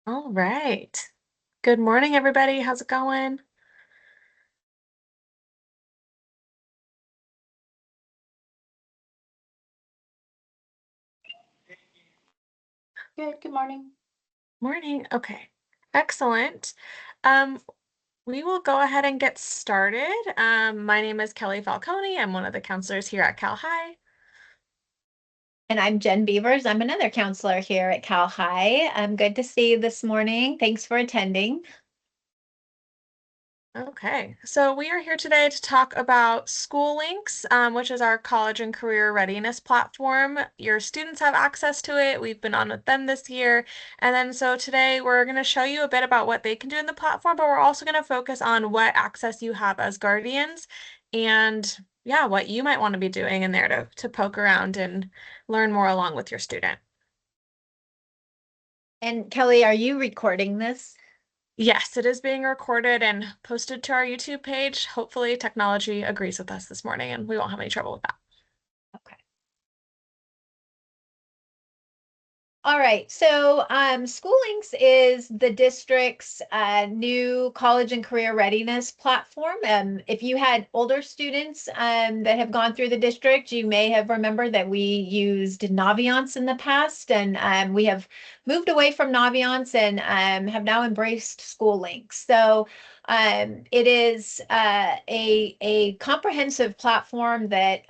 All right. Good morning, everybody. How's it going? Good morning. Morning. Okay. Excellent. Um, we will go ahead and get started. My name is Kelly Falcone. I'm one of the counselors here at Cal High. And I'm Jen Beavers. I'm another counselor here at Cal High. Good to see you this morning. Thanks for attending. Okay, so we are here today to talk about SchooLinks, which is our college and career readiness platform. Your students have access to it. We've been on with them this year. And then so today we're going to show you a bit about what they can do in the platform, but we're also going to focus on what access you have as guardians and yeah, what you might want to be doing in there to poke around and learn more along with your student. And Kelly, are you recording this? Yes, it is being recorded and posted to our YouTube page. Hopefully, technology agrees with us this morning and we won't have any trouble with that. Okay. All right, so SchooLinks is the district's new college and career readiness platform. If you had older students that have gone through the district, you may have remembered that we used Naviance in the past, and we have moved away from Naviance and have now embraced SchooLinks. So it is a comprehensive platform that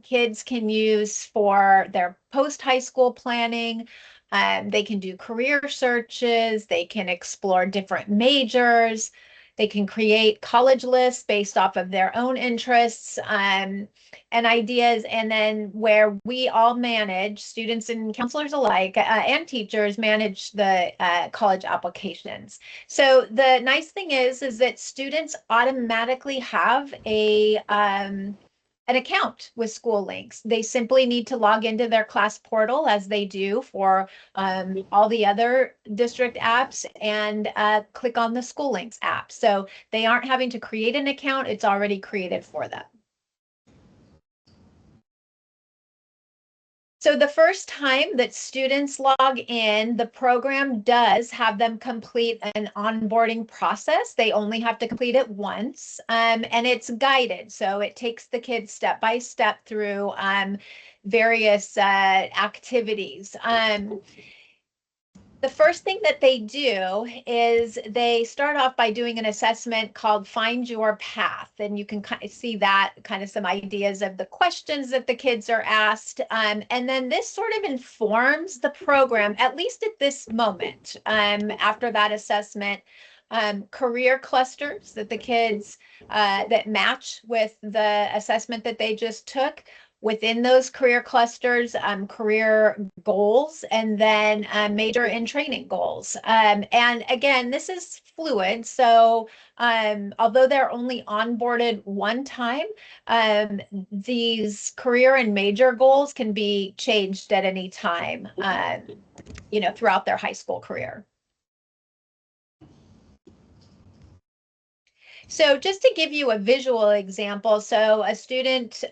kids can use for their post-high school planning. They can do career searches, they can explore different majors, they can create college lists based off of their own interests and ideas. And then where we all manage, students and counselors alike, and teachers manage the college applications. So the nice thing is that students automatically have an account with SchooLinks. They simply need to log into their class portal as they do for all the other district apps and click on the SchooLinks app. So they aren't having to create an account, it's already created for them. So the first time that students log in, the program does have them complete an onboarding process. They only have to complete it once, and it's guided. So it takes the kids step by step through various activities. The first thing that they do is they start off by doing an assessment called Find Your Path. And you can kind of see that, kind of some ideas of the questions that the kids are asked. And then this sort of informs the program, at least at this moment, after that assessment. Career clusters that the kids that match with the assessment that they just took. Within those career clusters, career goals, and then major and training goals. And again, this is fluid. So although they're only onboarded one time, these career and major goals can be changed at any time, throughout their high school career. So just to give you a visual example, so a student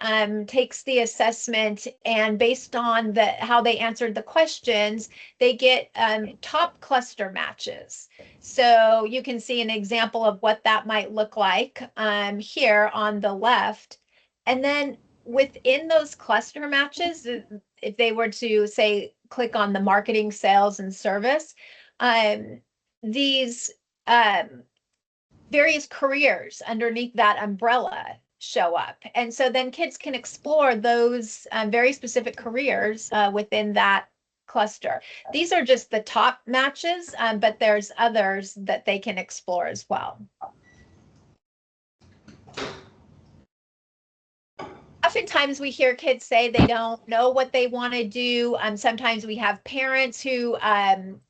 takes the assessment and based on how they answered the questions, they get top cluster matches. So you can see an example of what that might look like here on the left. And then within those cluster matches, if they were to say, click on the marketing, sales, and service, these various careers underneath that umbrella show up. And so then kids can explore those very specific careers within that cluster. These are just the top matches, but there's others that they can explore as well. Oftentimes we hear kids say they don't know what they want to do. Sometimes we have parents who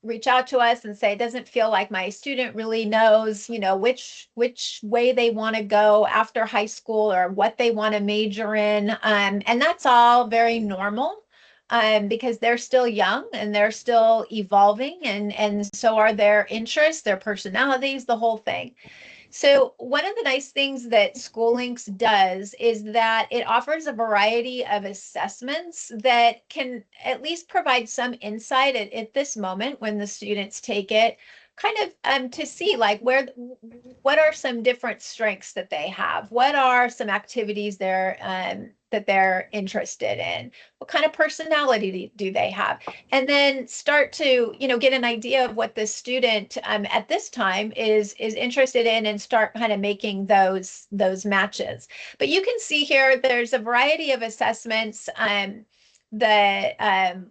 reach out to us and say, it doesn't feel like my student really knows, which way they want to go after high school or what they want to major in. And that's all very normal. Because they're still young and they're still evolving, and so are their interests, their personalities, the whole thing. So one of the nice things that SchooLinks does is that it offers a variety of assessments that can at least provide some insight at this moment when the students take it kind of to see like what are some different strengths that they have, what are some activities that they're interested in, what kind of personality do they have, and then start to get an idea of what the student at this time is interested in, and start kind of making those matches. But you can see here there's a variety of assessments. The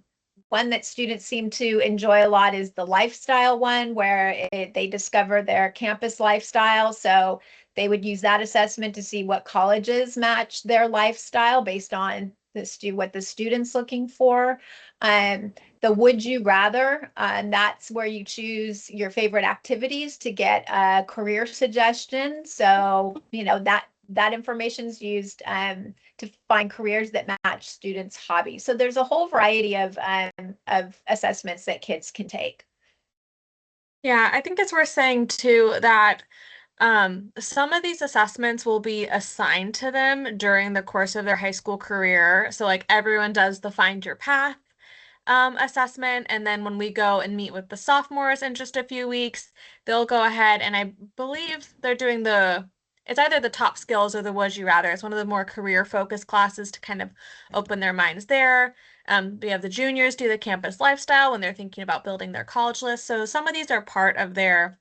one that students seem to enjoy a lot is the lifestyle one, where they discover their campus lifestyle. So they would use that assessment to see what colleges match their lifestyle based on what the student's looking for. The would you rather, that's where you choose your favorite activities to get a career suggestion. So, that information is used to find careers that match students' hobbies. So there's a whole variety of assessments that kids can take. Yeah, I think it's worth saying too that some of these assessments will be assigned to them during the course of their high school career. So, like, everyone does the Find Your Path assessment. And then when we go and meet with the sophomores in just a few weeks, they'll go ahead and I believe they're doing it's either the top skills or the Would You Rather. It's one of the more career focused classes to kind of open their minds there. We have the juniors do the campus lifestyle when they're thinking about building their college list. So some of these are part of their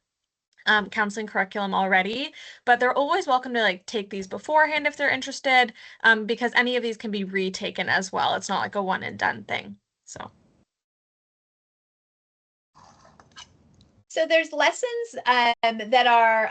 counseling curriculum already, but they're always welcome to like take these beforehand if they're interested, because any of these can be retaken as well. It's not like a one and done thing. So. So there's lessons that are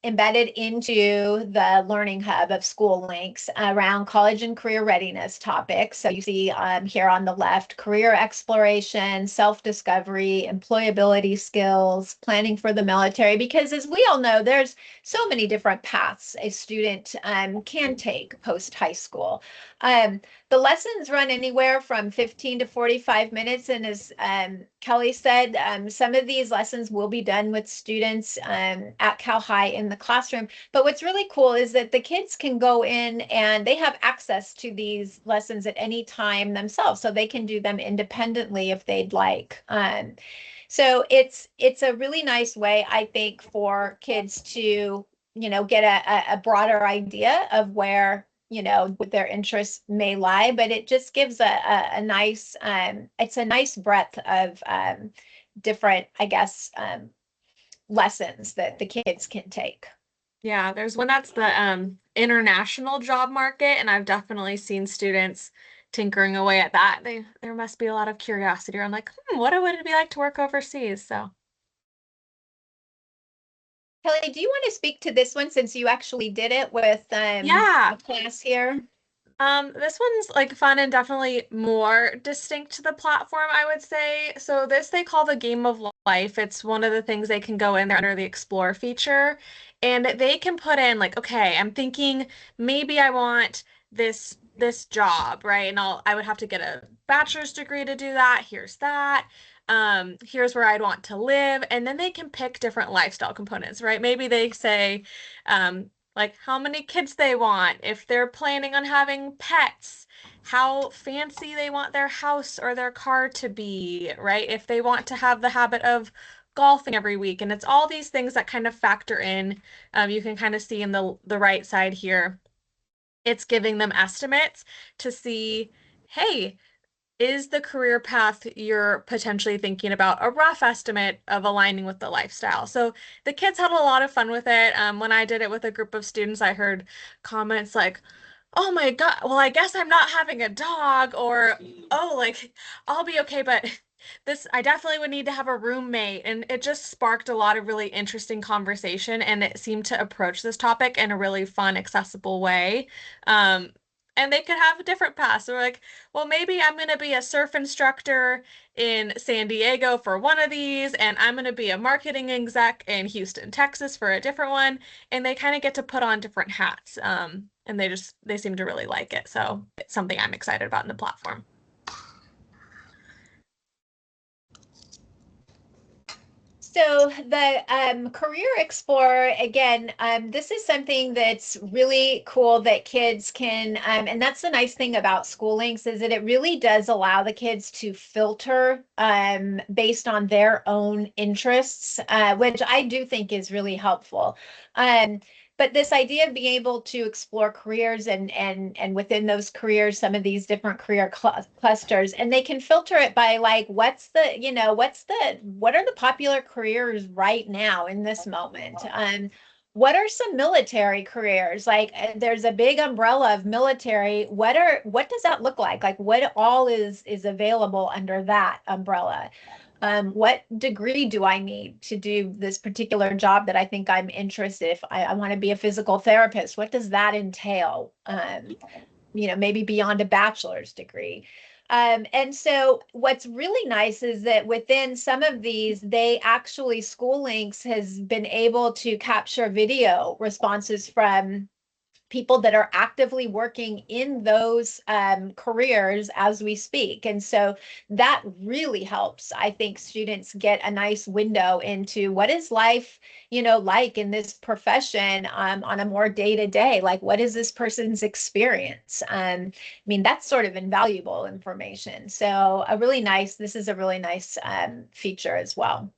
embedded into the Learning Hub of SchooLinks around college and career readiness topics. So you see here on the left, career exploration, self-discovery, employability skills, planning for the military, because as we all know, there's so many different paths a student can take post-high school. The lessons run anywhere from 15 to 45 minutes. And as Kelly said, some of these lessons will be done with students at Cal High in the classroom. But what's really cool is that the kids can go in and they have access to these lessons at any time themselves. So they can do them independently if they'd like. So it's a really nice way, I think, for kids to, get a broader idea of where what their interests may lie, but it just gives a nice it's a nice breadth of different, I guess, lessons that the kids can take. Yeah, there's one that's the international job market, and I've definitely seen students tinkering away at that. There must be a lot of curiosity around like, what would it be like to work overseas? So Kelly, do you want to speak to this one since you actually did it with a yeah, class here? this one's like fun and definitely more distinct to the platform, I would say. So this they call the game of life. It's one of the things they can go in there under the explore feature, and they can put in like, okay, I'm thinking maybe I want this job, right? And I would have to get a bachelor's degree to do that. Here's that. Here's where I'd want to live. And then they can pick different lifestyle components, right? Maybe they say, like how many kids they want, if they're planning on having pets, how fancy they want their house or their car to be, right? If they want to have the habit of golfing every week. And it's all these things that kind of factor in. You can kind of see in the right side here, it's giving them estimates to see, hey, is the career path you're potentially thinking about a rough estimate of aligning with the lifestyle? So the kids had a lot of fun with it. When I did it with a group of students, I heard comments like, oh my God, well, I guess I'm not having a dog, or oh, like I'll be okay, but I definitely would need to have a roommate. And it just sparked a lot of really interesting conversation, and it seemed to approach this topic in a really fun, accessible way. Um, and they could have different paths. So we're like, well, maybe I'm going to be a surf instructor in San Diego for one of these, and I'm going to be a marketing exec in Houston, Texas for a different one. And they kind of get to put on different hats. And they seem to really like it. So it's something I'm excited about in the platform. So the Career Explorer, again, this is something that's really cool that kids can, and that's the nice thing about SchooLinks is that it really does allow the kids to filter based on their own interests, which I do think is really helpful. Um, but this idea of being able to explore careers and within those careers, some of these different career clusters, and they can filter it by like what are the popular careers right now in this moment. What are some military careers? Like there's a big umbrella of military. What does that look like? Like what all is available under that umbrella? What degree do I need to do this particular job that I think I'm interested? If I want to be a physical therapist, what does that entail? Maybe beyond a bachelor's degree. And so what's really nice is that within some of these, they actually, SchooLinks has been able to capture video responses from people that are actively working in those careers as we speak. And so that really helps, I think, students get a nice window into what is life, like in this profession on a more day to day, like what is this person's experience? I mean, that's sort of invaluable information. So this is a really nice feature as well.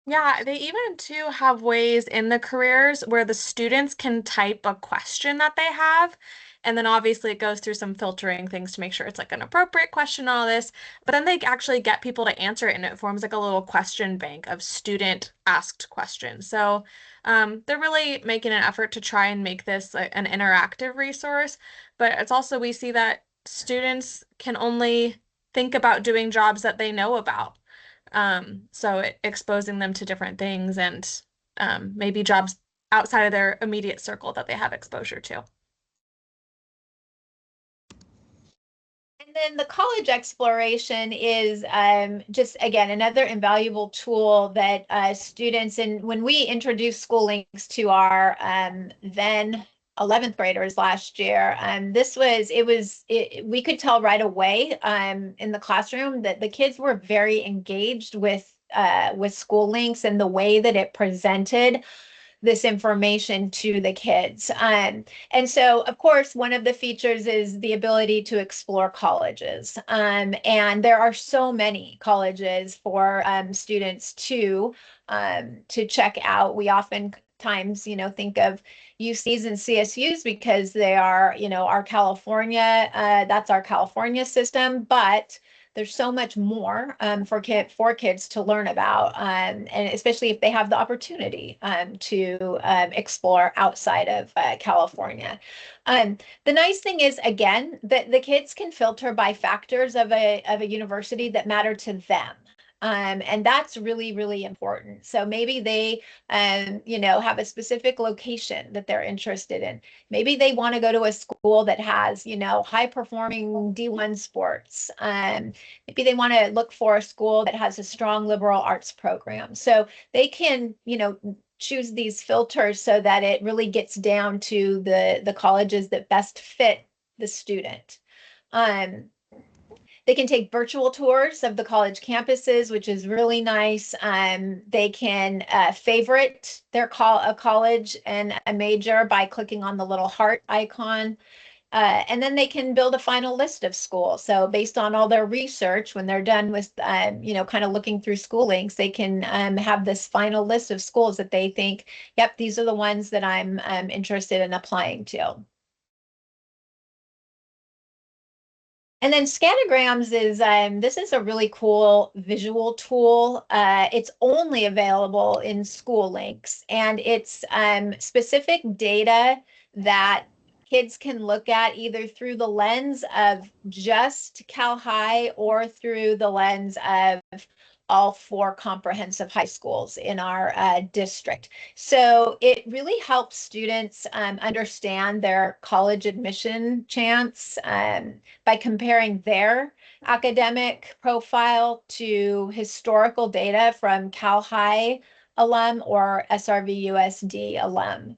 Yeah, they even too have ways in the careers where the students can type a question that they have. And then obviously it goes through some filtering things to make sure it's like an appropriate question, all this. But then they actually get people to answer it and it forms like a little question bank of student asked questions. So they're really making an effort to try and make this an interactive resource. But it's also, we see that students can only think about doing jobs that they know about. Exposing them to different things and maybe jobs outside of their immediate circle that they have exposure to. And then the college exploration is just, again, another invaluable tool that students, and when we introduced SchooLinks to our then 11th graders last year, we could tell right away in the classroom that the kids were very engaged with SchooLinks and the way that it presented this information to the kids. And so, of course, one of the features is the ability to explore colleges. And there are so many colleges for students to check out. We oftentimes, think of UCs and CSUs because they are, our California, that's our California system, but there's so much more for kids to learn about, and especially if they have the opportunity to explore outside of California. The nice thing is, again, that the kids can filter by factors of a university that matter to them. And that's really, really important. So maybe they, have a specific location that they're interested in. Maybe they want to go to a school that has, high performing D1 sports. Maybe they want to look for a school that has a strong liberal arts program. So they can, choose these filters so that it really gets down to the colleges that best fit the student. Um, they can take virtual tours of the college campuses, which is really nice. They can favorite a college and a major by clicking on the little heart icon. And then they can build a final list of schools. So based on all their research, when they're done with, kind of looking through SchooLinks, they can have this final list of schools that they think, yep, these are the ones that I'm interested in applying to. And then scattergrams this is a really cool visual tool. It's only available in SchooLinks, and it's specific data that kids can look at either through the lens of just Cal High or through the lens of all four comprehensive high schools in our district. So it really helps students understand their college admission chance by comparing their academic profile to historical data from Cal High alum or SRVUSD alum.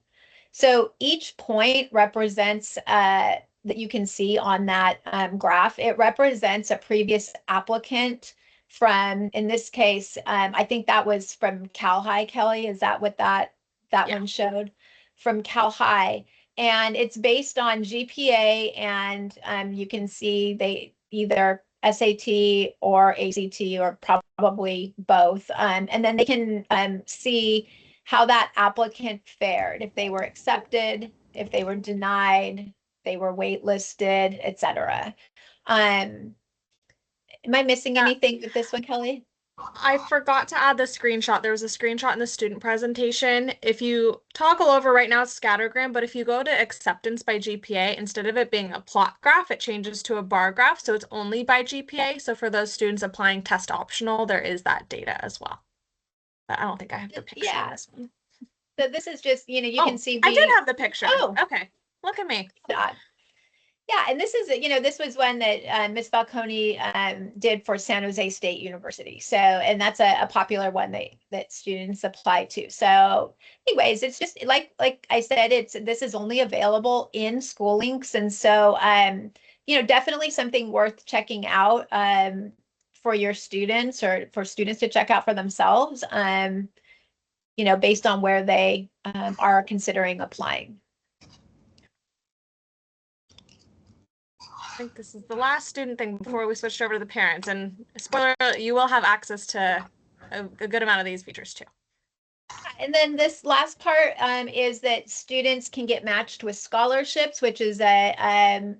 So each point represents that you can see on that graph, it represents a previous applicant from, in this case, I think that was from Cal High, Kelly. Is that what that Yeah. one showed? From Cal High. And it's based on GPA, and you can see they either SAT or ACT or probably both. And then they can see how that applicant fared, if they were accepted, if they were denied, they were waitlisted, etc. Um, am I missing Yeah. anything with this one, Kelly? I forgot to add the screenshot. There was a screenshot in the student presentation. If you toggle over right now, it's scattergram, but if you go to acceptance by GPA, instead of it being a plot graph, it changes to a bar graph. So it's only by GPA. So for those students applying test optional, there is that data as well. But I don't think I have the picture in Yeah. this one. So this is just, you can Oh, see I did we, have the picture. oh, Okay. Look at me. God. Yeah, and this is, this was one that Miss Falcone did for San Jose State University. So, and that's a popular one that students apply to. So, anyways, it's just like I said, this is only available in SchooLinks, and so definitely something worth checking out for your students, or for students to check out for themselves. Based on where they are considering applying. I think this is the last student thing before we switched over to the parents. And spoiler alert, you will have access to a good amount of these features too. And then this last part is that students can get matched with scholarships, which is at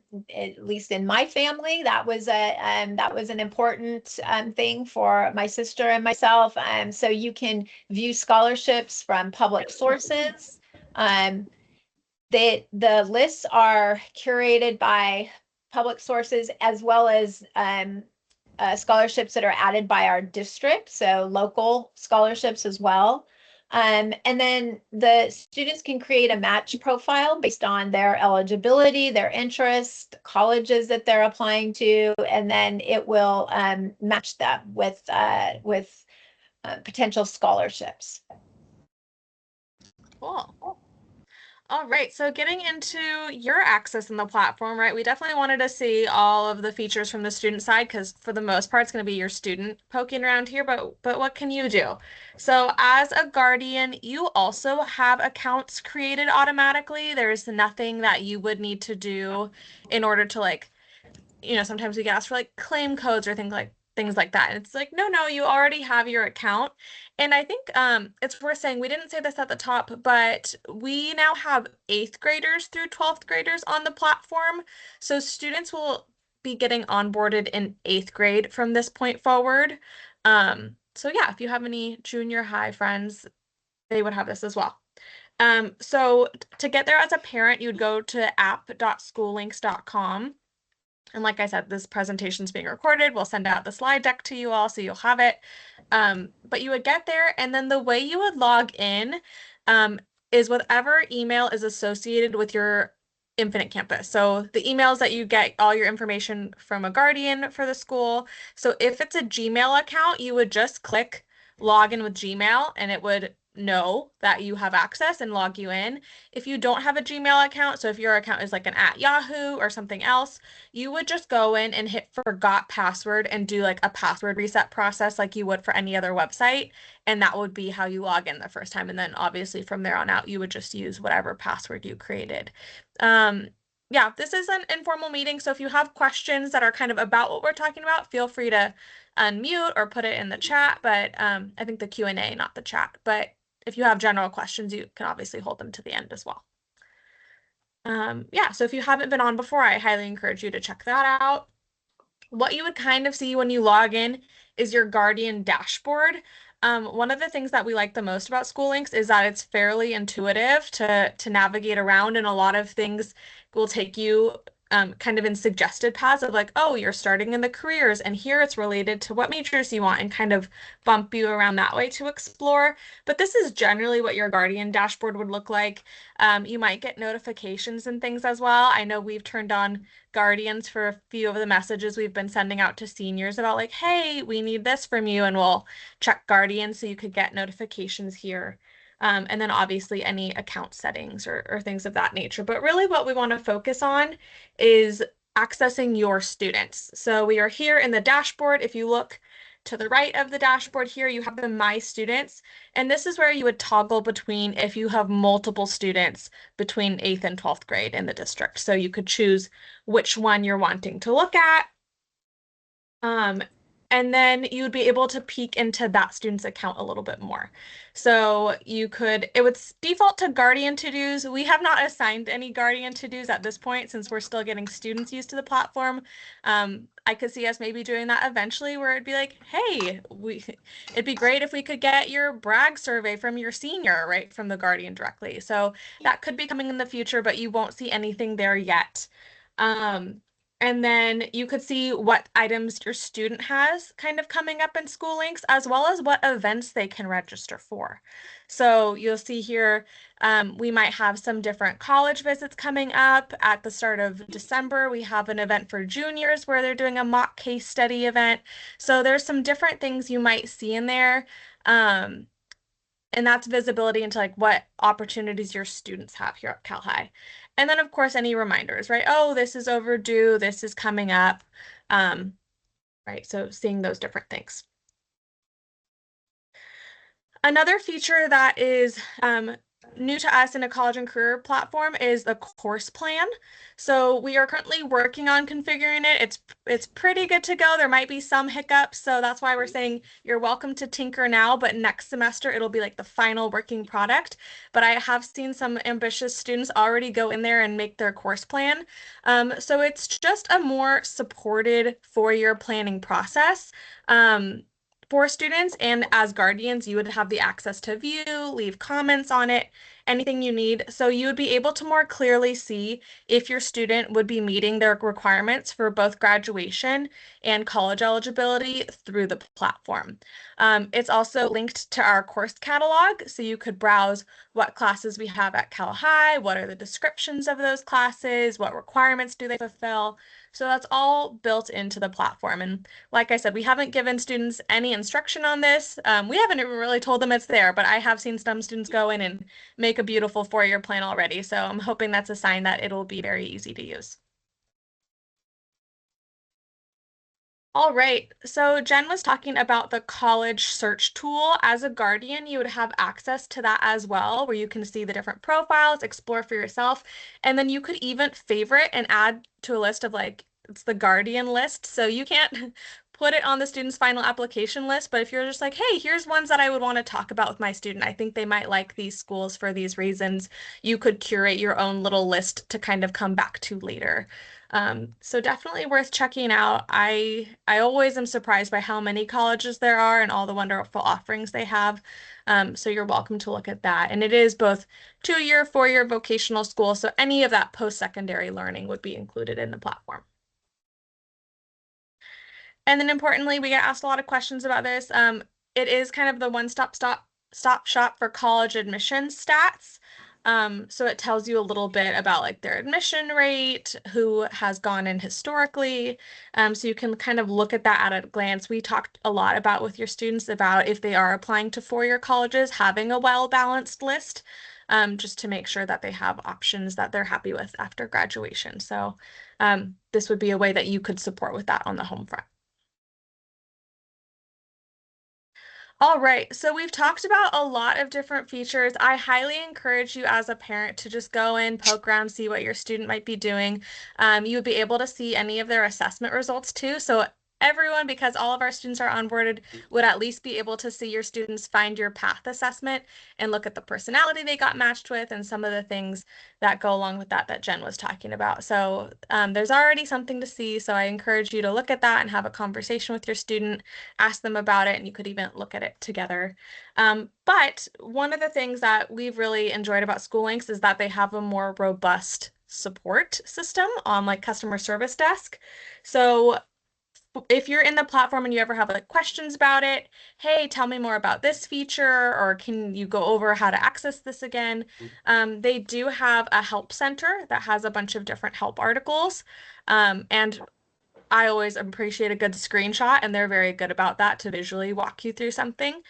least in my family, that was an important thing for my sister and myself. So you can view scholarships from public sources. Um, the lists are curated by public sources, as well as scholarships that are added by our district, so local scholarships as well. And then the students can create a match profile based on their eligibility, their interest, colleges that they're applying to, and then it will match them with potential scholarships. Cool. All right, so getting into your access in the platform, right? We definitely wanted to see all of the features from the student side because for the most part, it's going to be your student poking around here, but what can you do? So as a guardian, you also have accounts created automatically. There's nothing that you would need to do in order to sometimes we get asked for like claim codes or things like that. And it's like, no, you already have your account. And I think it's worth saying we didn't say this at the top, but we now have eighth graders through 12th graders on the platform. So students will be getting onboarded in eighth grade from this point forward. So yeah, if you have any junior high friends, they would have this as well. So to get there as a parent, you'd go to app.schoollinks.com. And like I said, this presentation is being recorded. We'll send out the slide deck to you all so you'll have it. But you would get there, and then the way you would log in is whatever email is associated with your Infinite Campus. So the emails that you get all your information from a guardian for the school. So if it's a Gmail account, you would just click log in with Gmail and it would know that you have access and log you in. If you don't have a Gmail account, so if your account is like an @Yahoo or something else, you would just go in and hit forgot password and do like a password reset process like you would for any other website. And that would be how you log in the first time. And then obviously from there on out, you would just use whatever password you created. Um, yeah, this is an informal meeting. So if you have questions that are kind of about what we're talking about, feel free to unmute or put it in the chat. But I think the Q&A, not the chat. But if you have general questions, you can obviously hold them to the end as well. Yeah, so if you haven't been on before, I highly encourage you to check that out. What you would kind of see when you log in is your Guardian dashboard. One of the things that we like the most about SchooLinks is that it's fairly intuitive to navigate around, and a lot of things will take you kind of in suggested paths of like, oh, you're starting in the careers, and here it's related to what majors you want, and kind of bump you around that way to explore. But this is generally what your Guardian dashboard would look like. You might get notifications and things as well. I know we've turned on guardians for a few of the messages we've been sending out to seniors about like, hey, we need this from you, and we'll check guardians so you could get notifications here. And then obviously any account settings or things of that nature. But really what we want to focus on is accessing your students. So we are here in the dashboard. If you look To the right of the dashboard here, you have the My Students, and this is where you would toggle between if you have multiple students between 8th and 12th grade in the district. So you could choose which one you're wanting to look at. Um, and then you would be able to peek into that student's account a little bit more. So it would default to guardian to-dos. We have not assigned any guardian to-dos at this point since we're still getting students used to the platform. I could see us maybe doing that eventually where it'd be like, hey, it'd be great if we could get your brag survey from your senior, right, from the guardian directly. So that could be coming in the future, but you won't see anything there yet. Um, and then you could see what items your student has kind of coming up in SchooLinks, as well as what events they can register for. So you'll see here, we might have some different college visits coming up at the start of December. We have an event for juniors where they're doing a mock case study event. So there's some different things you might see in there. Um, and that's visibility into like what opportunities your students have here at Cal High. And then of course any reminders, right? Oh, this is overdue, this is coming up. Um, right, so seeing those different things. Another feature that is new to us in a college and career platform is the course plan. So we are currently working on configuring it. It's pretty good to go. There might be some hiccups, so that's why we're saying you're welcome to tinker now, but next semester it'll be like the final working product. But I have seen some ambitious students already go in there and make their course plan. So it's just a more supported four-year planning process. For students and as guardians, you would have the access to view, leave comments on it, anything you need. So you would be able to more clearly see if your student would be meeting their requirements for both graduation and college eligibility through the platform. It's also linked to our course catalog, so you could browse what classes we have at Cal High, what are the descriptions of those classes, what requirements do they fulfill. So that's all built into the platform. And like I said, we haven't given students any instruction on this. We haven't even really told them it's there, but I have seen some students go in and make a beautiful four-year plan already. So I'm hoping that's a sign that it'll be very easy to use. All right, so Jen was talking about the college search tool. As a guardian, you would have access to that as well, where you can see the different profiles, explore for yourself, and then you could even favorite and add to a list of like, it's the guardian list. So you can't put it on the student's final application list, but if you're just like, hey, here's ones that I would want to talk about with my student, I think they might like these schools for these reasons, you could curate your own little list to kind of come back to later. So definitely worth checking out. I always am surprised by how many colleges there are and all the wonderful offerings they have. So you're welcome to look at that. And it is both 2-year, 4-year vocational school, so any of that post-secondary learning would be included in the platform. And then importantly, we get asked a lot of questions about this. It is kind of the one-stop shop for college admission stats. So it tells you a little bit about like their admission rate, who has gone in historically. So you can kind of look at that at a glance. We talked a lot about with your students about if they are applying to four-year colleges, having a well-balanced list, just to make sure that they have options that they're happy with after graduation. So this would be a way that you could support with that on the home front. All right, so we've talked about a lot of different features. I highly encourage you as a parent to just go in, poke around, see what your student might be doing. You would be able to see any of their assessment results too. So everyone, because all of our students are onboarded, would at least be able to see your students find your path assessment and look at the personality they got matched with and some of the things that go along with that that Jen was talking about. So there's already something to see. So I encourage you to look at that and have a conversation with your student, ask them about it, and you could even look at it together. But one of the things that we've really enjoyed about SchooLinks is that they have a more robust support system on like customer service desk. So if you're in the platform and you ever have like questions about it, hey, tell me more about this feature, or can you go over how to access this again? They do have a help center that has a bunch of different help articles. And I always appreciate a good screenshot, and they're very good about that to visually walk you through something.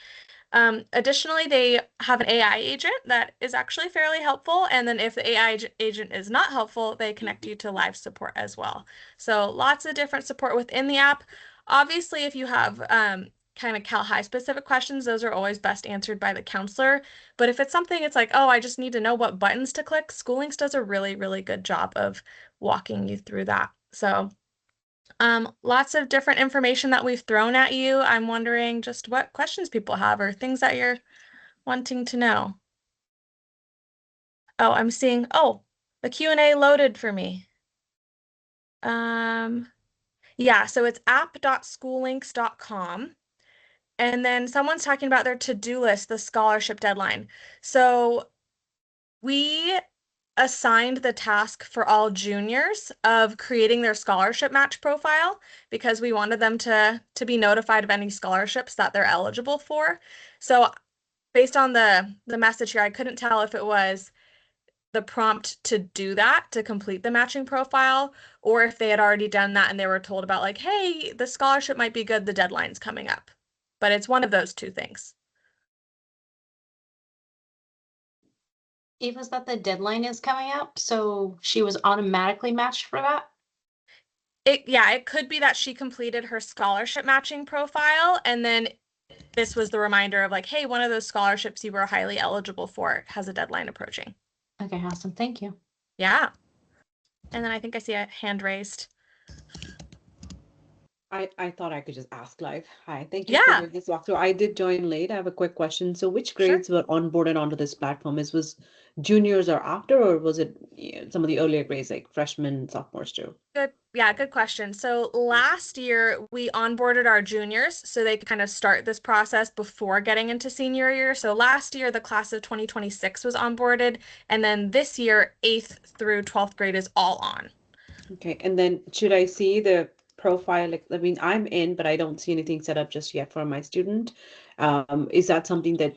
Additionally, they have an AI agent that is actually fairly helpful. And then if the AI agent is not helpful, they connect you to live support as well. So lots of different support within the app. Obviously, if you have kind of Cal High specific questions, those are always best answered by the counselor. But if it's something it's like, oh, I just need to know what buttons to click, SchooLinks does a really, really good job of walking you through that. So, lots of different information that we've thrown at you. I'm wondering just what questions people have or things that you're wanting to know. Oh, I'm seeing, oh, the Q&A loaded for me. Um, yeah, so it's app.schoollinks.com. And then someone's talking about their to-do list, the scholarship deadline. So we assigned the task for all juniors of creating their scholarship match profile because we wanted them to be notified of any scholarships that they're eligible for. So based on the message here, I couldn't tell if it was the prompt to do that, to complete the matching profile, or if they had already done that and they were told about like, hey, the scholarship might be good, the deadline's coming up. But it's one of those two things. Eva's that the deadline is coming up, so she was automatically matched for that? It could be that she completed her scholarship matching profile and then this was the reminder of like, hey, one of those scholarships you were highly eligible for has a deadline approaching. Okay, awesome. Thank you. Yeah. And then I think I see a hand raised. I thought I could just ask live. Hi, thank you for Yeah, doing this walkthrough. I did join late. I have a quick question. So which sure. grades were onboarded onto this platform? Was juniors or after, or was it some of the earlier grades like freshmen, sophomores too? Good. Yeah, good question. So last year we onboarded our juniors so they could kind of start this process before getting into senior year. So last year the class of 2026 was onboarded, and then this year 8th through 12th grade is all on. Okay, and then should I see the profile? Like, I mean, I'm in, but I don't see anything set up just yet for my student. Is that something that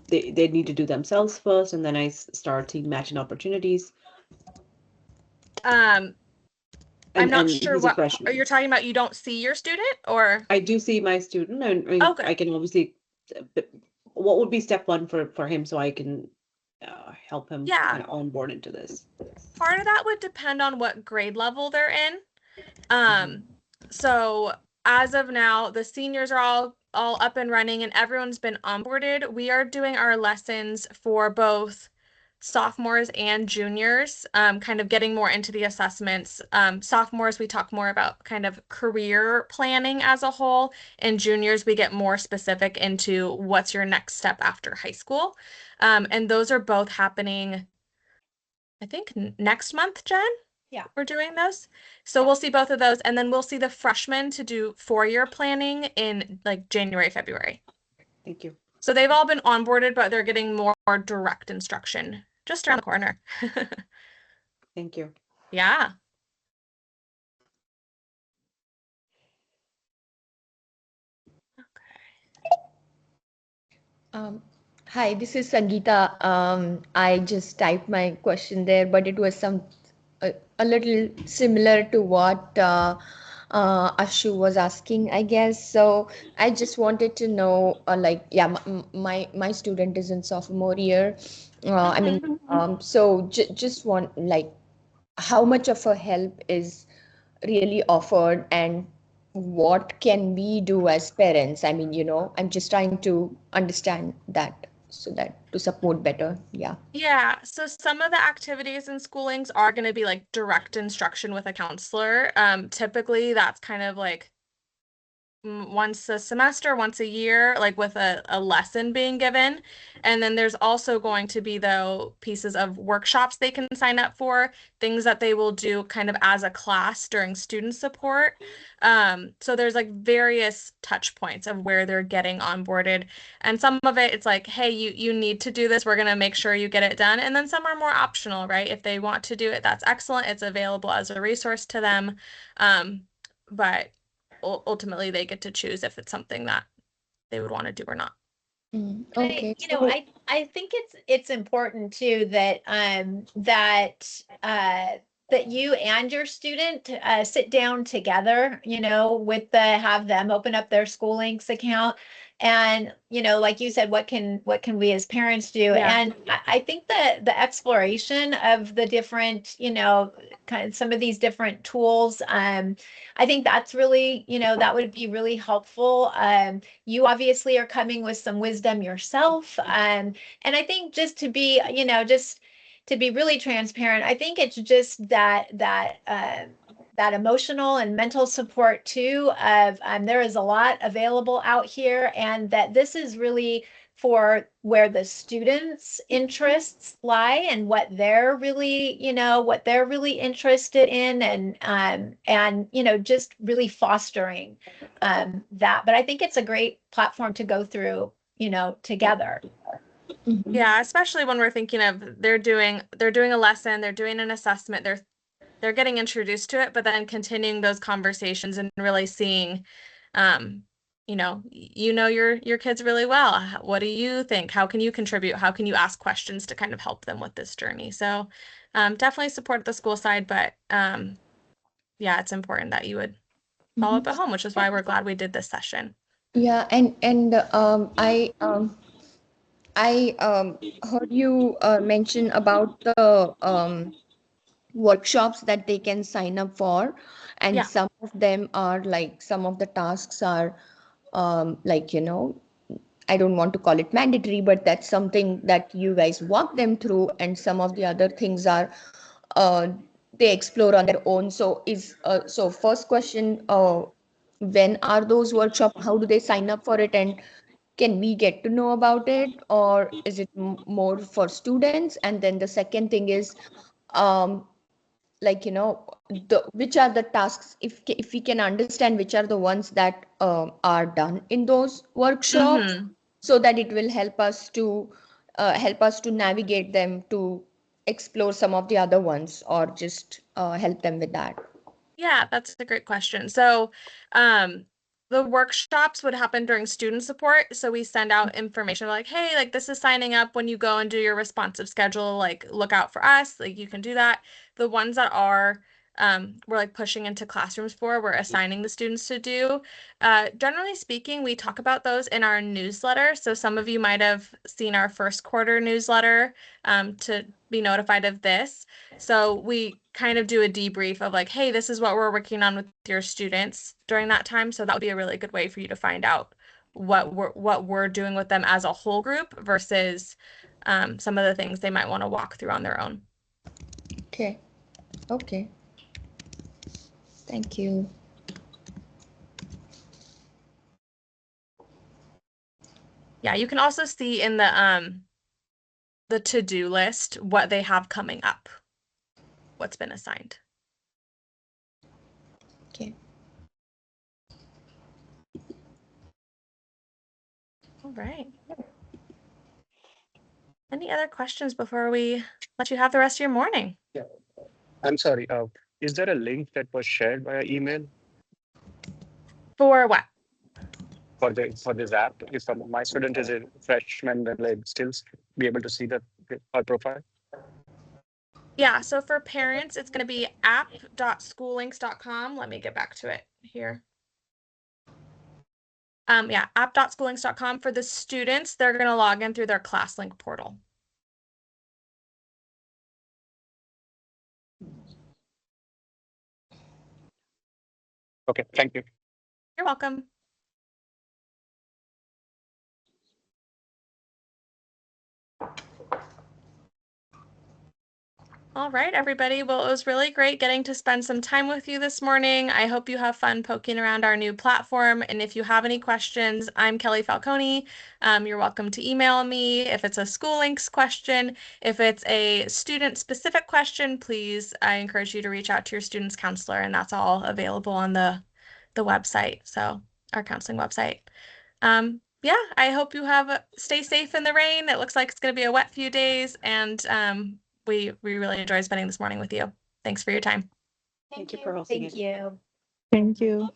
they need to do themselves first, and then I start seeing matching opportunities? I'm not And sure he's a what are freshman. you talking about, you don't see your student or I do see my student, and I mean, okay. I can obviously. But what would be step one for him so I can help him Yeah, kind of onboard into this? part of that would depend on what grade level they're in. Mhm. So as of now, the seniors are all up and running and everyone's been onboarded. We are doing our lessons for both sophomores and juniors, kind of getting more into the assessments. Sophomores, we talk more about kind of career planning as a whole, and juniors, we get more specific into what's your next step after high school. And those are both happening, I think, next month, Jen? Yeah. We're doing those. So Yeah. we'll see both of those. And then we'll see the freshmen to do 4-year planning in like January, February. Thank you. So they've all been onboarded, but they're getting more direct instruction just around the corner. Thank you. Yeah. Um, Hi, this is Sangeeta. I just typed my question there, but it was a little similar to what Ashu was asking, I guess. So I just wanted to know, my student is in sophomore year. I mean, Mhm. so just want like how much of a help is really offered and what can we do as parents? I mean, I'm just trying to understand that so that to support better. Yeah. Yeah, so some of the activities in schoolings are going to be like direct instruction with a counselor. Typically that's kind of like once a semester, once a year, like with a lesson being given. And then there's also going to be, though, pieces of workshops they can sign up for, things that they will do kind of as a class during student support. So there's like various touch points of where they're getting onboarded. And some of it, it's like, hey, you need to do this. We're going to make sure you get it done. And then some are more optional, right? If they want to do it, that's excellent. It's available as a resource to them. But ultimately they get to choose if it's something that they would want to do or not. Okay. I think it's important too that that that you and your student sit down together, with have them open up their SchooLinks account. And, like you said, what can we as parents do? Yeah. And I think that the exploration of the different, kind of some of these different tools, I think that's really, that would be really helpful. You obviously are coming with some wisdom yourself. And I think just to be, just to be really transparent, I think it's just that emotional and mental support too of there is a lot available out here, and that this is really for where the students' interests lie and what they're really, interested in, and just really fostering that. But I think it's a great platform to go through, together. Yeah, especially when we're thinking of they're doing a lesson, they're doing an assessment, they're getting introduced to it, but then continuing those conversations and really seeing, your kids really well. What do you think? How can you contribute? How can you ask questions to kind of help them with this journey? So, definitely support the school side, but yeah, it's important that you would follow up at home, which is why we're glad we did this session. Yeah, and I heard you mention about the workshops that they can sign up for, and Yeah. some of them are like, some of the tasks are like, I don't want to call it mandatory, but that's something that you guys walk them through, and some of the other things are uh, they explore on their own. So first question, when are those workshops? How do they sign up for it? And can we get to know about it, or is it more for students? And then the second thing is, um, like, which are the tasks, if we can understand which are the ones that are done in those workshops, Mm-hmm. so that it will help us to navigate them, to explore some of the other ones, or just help them with that. Yeah, that's a great question. So, the workshops would happen during student support. So we send out information like, hey, like this is signing up when you go and do your responsive schedule, like look out for us, like you can do that. The ones that are we're like pushing into classrooms for, we're assigning the students to do. Generally speaking, we talk about those in our newsletter. So some of you might have seen our first quarter newsletter to be notified of this. So we kind of do a debrief of like, hey, this is what we're working on with your students during that time. So that would be a really good way for you to find out what we're doing with them as a whole group versus some of the things they might want to walk through on their own. Okay. Okay. Thank you. Yeah, you can also see in the to-do list what they have coming up, what's been assigned. Okay. All right. Any other questions before we let you have the rest of your morning? Yeah. I'm sorry. Is there a link that was shared via email For what? for this app? If my student is a freshman, then they'd still be able to see her profile. Yeah, so for parents, it's going to be app.schoollinks.com. Let me get back to it here. Yeah, app.schoollinks.com. For the students, they're going to log in through their ClassLink portal. Okay, thank you. You're welcome. All right, everybody. Well, it was really great getting to spend some time with you this morning. I hope you have fun poking around our new platform. And if you have any questions, I'm Kelly Falcone. You're welcome to email me if it's a SchooLinks question. If it's a student-specific question, please, I encourage you to reach out to your student's counselor, and that's all available on the website, so our counseling website. Yeah, I hope you stay safe in the rain. It looks like it's going to be a wet few days, and we really enjoyed spending this morning with you. Thanks for your time. Thank you for hosting it. Thank you. Thank you.